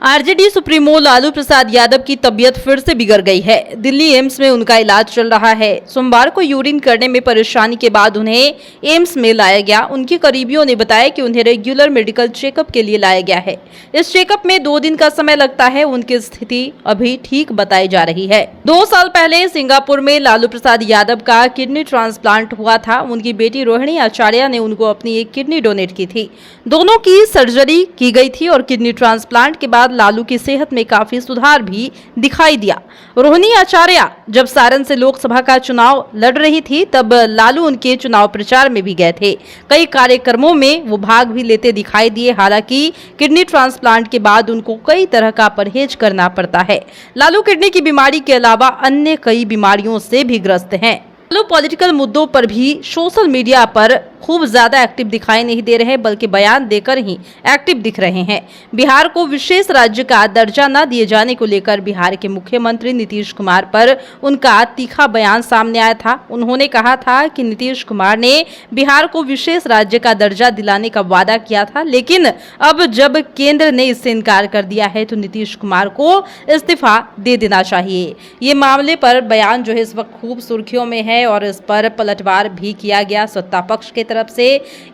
RJD supremo Lalu Prasad Yadav की तबीयत फिर से बिगड़ गई है। दिल्ली एम्स में उनका इलाज चल रहा है। सोमवार को यूरिन करने में परेशानी के बाद उन्हें एम्स में लाया गया। उनके करीबियों ने बताया कि उन्हें रेगुलर मेडिकल चेकअप के लिए लाया गया है। इस चेकअप में 2 दिन का समय लगता है। उनकी स्थिति अभी ठीक बताई जा रही है। 2 साल पहले सिंगापुर में लालू प्रसाद यादव का किडनी ट्रांसप्लांट हुआ था। उनकी बेटी रोहिणी आचार्य ने उनको अपनी एक किडनी डोनेट की थी। दोनों की सर्जरी की गई थी और किडनी ट्रांसप्लांट के बाद लालू की सेहत में काफी सुधार भी दिखाई दिया। रोहिणी आचार्य जब सारण से लोकसभा का चुनाव लड़ रही थी तब लालू उनके चुनाव प्रचार में भी गए थे। कई कार्यक्रमों में वो भाग भी लेते दिखाई दिए। हालांकि किडनी ट्रांसप्लांट के बाद उनको कई तरह का परहेज करना पड़ता है। लालू किडनी की बीमारी के अलावा अन्य कई बीमारियों से भी ग्रस्त हैं। लालू पॉलिटिकल मुद्दों पर भी सोशल मीडिया पर खूब ज्यादा एक्टिव दिखाई नहीं दे रहे, बल्कि बयान देकर ही एक्टिव दिख रहे हैं। बिहार को विशेष राज्य का दर्जा न दिए जाने को लेकर बिहार के मुख्यमंत्री नीतीश कुमार पर उनका तीखा बयान सामने आया था। उन्होंने कहा था कि नीतीश कुमार ने बिहार को विशेष राज्य का दर्जा दिलाने का वादा किया था, लेकिन अब जब केंद्र ने इससे इनकार कर दिया है तो नीतीश कुमार को इस्तीफा दे देना चाहिए। ये मामले पर बयान जो है इस वक्त खूब सुर्खियों में है और इस पर पलटवार भी किया गया सत्ता पक्ष के तरफ से,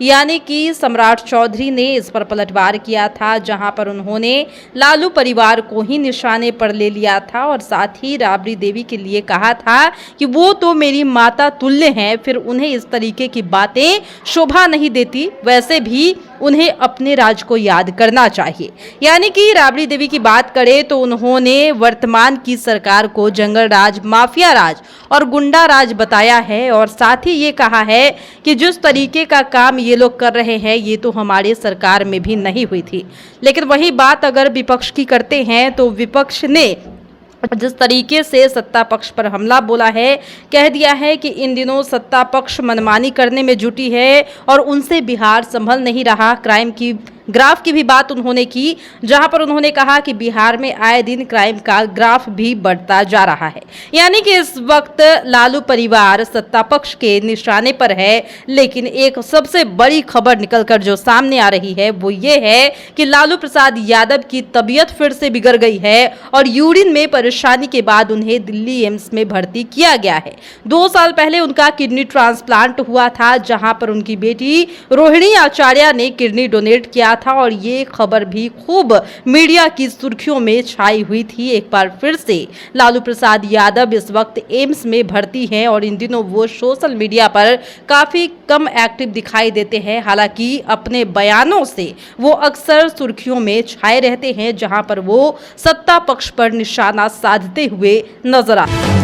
यानी कि सम्राट चौधरी ने इस पर पलटवार किया था, जहां पर उन्होंने लालू परिवार को ही निशाने पर ले लिया था और साथ ही राबड़ी देवी के लिए कहा था कि वो तो मेरी माता तुल्य हैं, फिर उन्हें इस तरीके की बातें शोभा नहीं देती, वैसे भी उन्हें अपने राज को याद करना चाहिए। यानी कि राबड़ी देवी की बात करें तो उन्होंने वर्तमान की सरकार को जंगल राज, माफिया राज और गुंडा राज बताया है और साथ ही ये कहा है कि जिस तरीके का काम ये लोग कर रहे हैं ये तो हमारे सरकार में भी नहीं हुई थी। लेकिन वही बात अगर विपक्ष की करते हैं तो विपक्ष ने जिस तरीके से सत्ता पक्ष पर हमला बोला है, कह दिया है कि इन दिनों सत्ता पक्ष मनमानी करने में जुटी है और उनसे बिहार संभल नहीं रहा। क्राइम की ग्राफ की भी बात उन्होंने की, जहां पर उन्होंने कहा कि बिहार में आए दिन क्राइम का ग्राफ भी बढ़ता जा रहा है। यानी कि इस वक्त लालू परिवार सत्ता पक्ष के निशाने पर है। लेकिन एक सबसे बड़ी खबर निकलकर जो सामने आ रही है वो ये है कि लालू प्रसाद यादव की तबीयत फिर से बिगड़ गई है और यूरिन में परेशानी के बाद उन्हें दिल्ली एम्स में भर्ती किया गया है। 2 साल पहले उनका किडनी ट्रांसप्लांट हुआ था, जहां पर उनकी बेटी रोहिणी आचार्य ने किडनी डोनेट किया था और ये खबर भी खूब मीडिया की सुर्खियों में छाई हुई थी। एक बार फिर से लालू प्रसाद यादव इस वक्त एम्स में भर्ती हैं और इन दिनों वो सोशल मीडिया पर काफी कम एक्टिव दिखाई देते हैं। हालांकि अपने बयानों से वो अक्सर सुर्खियों में छाए रहते हैं, जहां पर वो सत्ता पक्ष पर निशाना साधते हुए नजर आते हैं।